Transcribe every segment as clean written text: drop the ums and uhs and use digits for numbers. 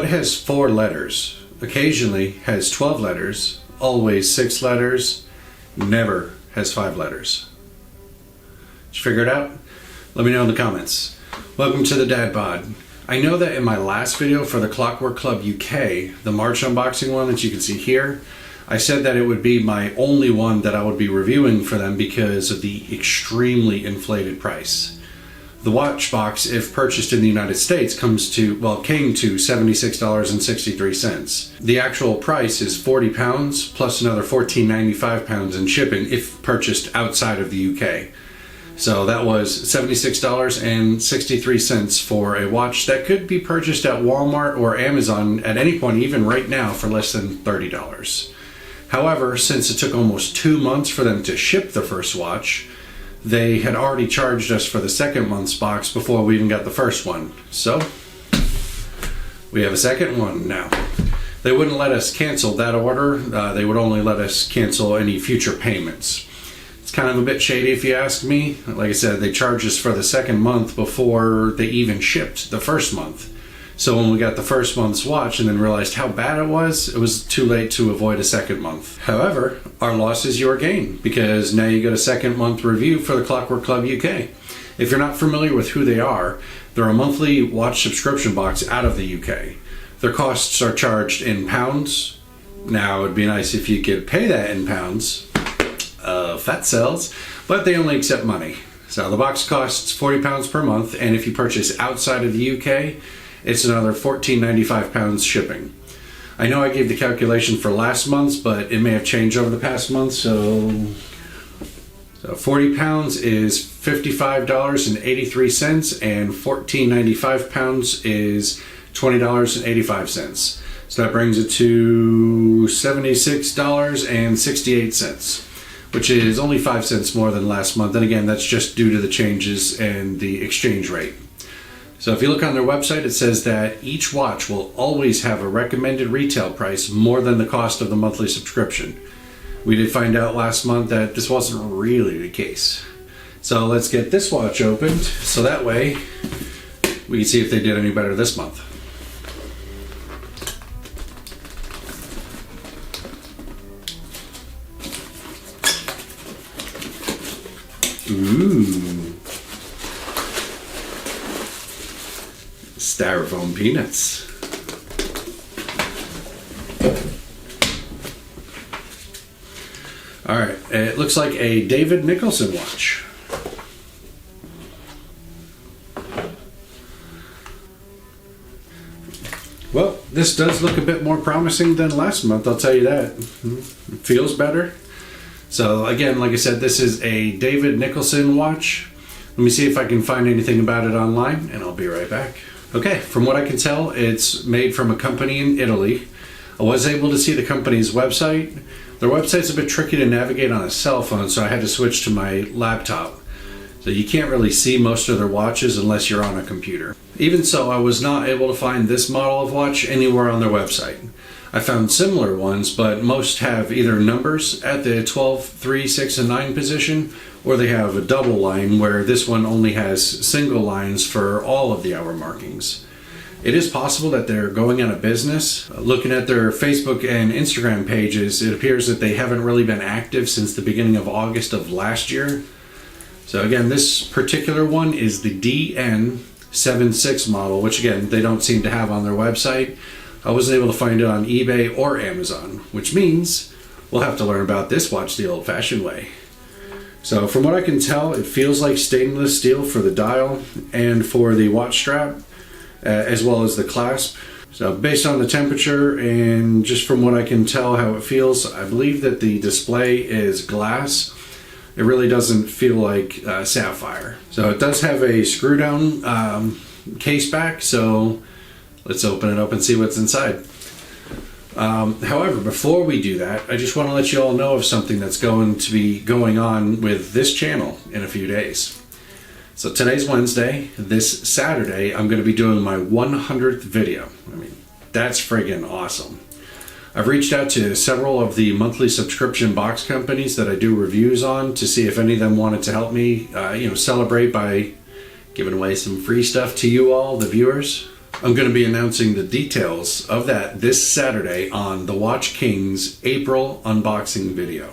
What has 4 letters, occasionally has 12 letters, always 6 letters, never has 5 letters? Did you figure it out? Let me know in the comments. Welcome to the Dad Bod. I know that in my last video for the Clockwork Club UK, the March unboxing one that you can see here, I said that it would be my only one that I would be reviewing for them because of the extremely inflated price. The watch box, if purchased in the United States, came to $76.63. The actual price is £40 plus another £14.95 in shipping if purchased outside of the UK. So that was $76.63 for a watch that could be purchased at Walmart or Amazon at any point, even right now, for less than $30. However, since it took almost 2 months for them to ship the first watch, they had already charged us for the second month's box before we even got the first one. So we have a second one now. They wouldn't let us cancel that order. They would only let us cancel any future payments. It's kind of a bit shady if you ask me. Like I said, they charged us for the second month before they even shipped the first month. So when we got the first month's watch and then realized how bad it was too late to avoid a second month. However, our loss is your gain because now you get a second month review for the Clockwork Club UK. If you're not familiar with who they are, they're a monthly watch subscription box out of the UK. Their costs are charged in pounds. Now, it'd be nice if you could pay that in pounds. Fat cells, but they only accept money. So the box costs £40 per month, and if you purchase outside of the UK, it's another £14.95 shipping. I know I gave the calculation for last month's, but it may have changed over the past month, so £40 is $55.83, and £14.95 is $20.85. So that brings it to $76.68, which is only 5 cents more than last month. And again, that's just due to the changes in the exchange rate. So if you look on their website, it says that each watch will always have a recommended retail price more than the cost of the monthly subscription. We did find out last month that this wasn't really the case. So let's get this watch opened so that way we can see if they did any better this month. Ooh. Styrofoam peanuts. All right, it looks like a David Nicholson watch. Well, this does look a bit more promising than last month, I'll tell you that. It feels better. So again, like I said, this is a David Nicholson watch. Let me see if I can find anything about it online, and I'll be right back. Okay, from what I can tell, it's made from a company in Italy. I was able to see the company's website. Their website's a bit tricky to navigate on a cell phone, so I had to switch to my laptop. So you can't really see most of their watches unless you're on a computer. Even so, I was not able to find this model of watch anywhere on their website. I found similar ones, but most have either numbers at the 12, 3, 6, and 9 position, or they have a double line where this one only has single lines for all of the hour markings. It is possible that they're going out of business. Looking at their Facebook and Instagram pages, it appears that they haven't really been active since the beginning of August of last year. So again, this particular one is the DN76 model, which again, they don't seem to have on their website. I wasn't able to find it on eBay or Amazon, which means we'll have to learn about this watch the old-fashioned way. So from what I can tell, it feels like stainless steel for the dial and for the watch strap, as well as the clasp. So based on the temperature and just from what I can tell how it feels, I believe that the display is glass. It really doesn't feel like sapphire. So it does have a screw down case back, so let's open it up and see what's inside. However, before we do that, I just want to let you all know of something that's going to be going on with this channel in a few days. So today's Wednesday. This Saturday, I'm going to be doing my 100th video. I mean, that's friggin' awesome. I've reached out to several of the monthly subscription box companies that I do reviews on to see if any of them wanted to help me, celebrate by giving away some free stuff to you all, the viewers. I'm going to be announcing the details of that this Saturday on the Watch King's April unboxing video.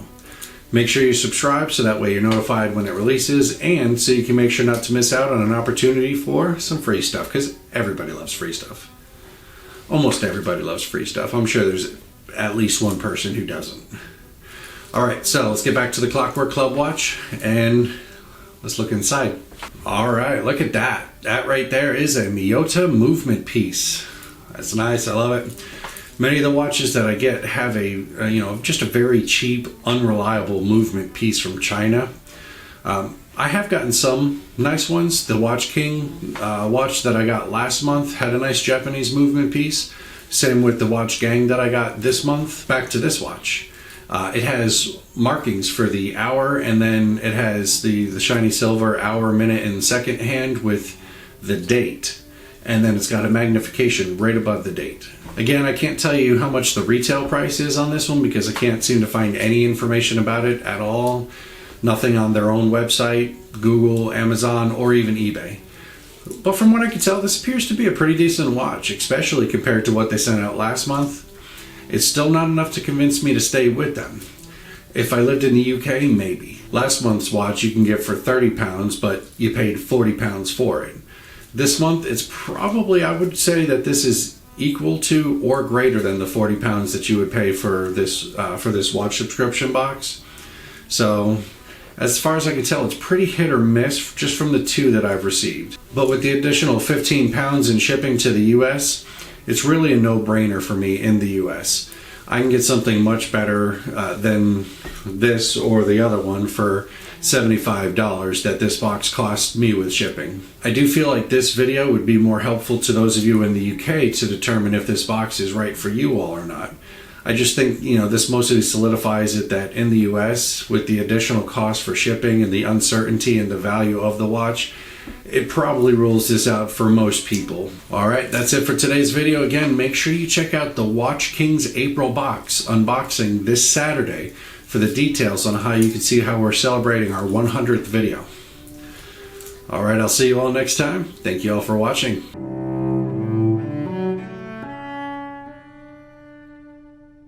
Make sure you subscribe so that way you're notified when it releases, and so you can make sure not to miss out on an opportunity for some free stuff, because everybody loves free stuff. Almost everybody loves free stuff. I'm sure there's at least one person who doesn't. Alright, so let's get back to the Clockwork Club watch and let's look inside. Alright, look at that. That right there is a Miyota movement piece. That's nice, I love it. Many of the watches that I get have just a very cheap, unreliable movement piece from China. I have gotten some nice ones. The Watch King watch that I got last month had a nice Japanese movement piece. Same with the Watch Gang that I got this month. Back to this watch. It has markings for the hour, and then it has the shiny silver hour, minute, and second hand with the date. And then it's got a magnification right above the date. Again, I can't tell you how much the retail price is on this one because I can't seem to find any information about it at all. Nothing on their own website, Google, Amazon, or even eBay. But from what I can tell, this appears to be a pretty decent watch, especially compared to what they sent out last month. It's still not enough to convince me to stay with them. If I lived in the UK, maybe. Last month's watch you can get for £30, but you paid £40 for it. This month, it's probably, I would say that this is equal to or greater than the £40 that you would pay for this watch subscription box. So, as far as I can tell, it's pretty hit or miss just from the two that I've received. But with the additional £15 in shipping to the US, it's really a no-brainer for me in the US. I can get something much better than this or the other one for $75 that this box cost me with shipping. I do feel like this video would be more helpful to those of you in the UK to determine if this box is right for you all or not. I just think, this mostly solidifies it that in the US, with the additional cost for shipping and the uncertainty and the value of the watch, it probably rules this out for most people. Alright, that's it for today's video. Again, make sure you check out the Watch King's April box unboxing this Saturday for the details on how you can see how we're celebrating our 100th video. Alright, I'll see you all next time. Thank you all for watching.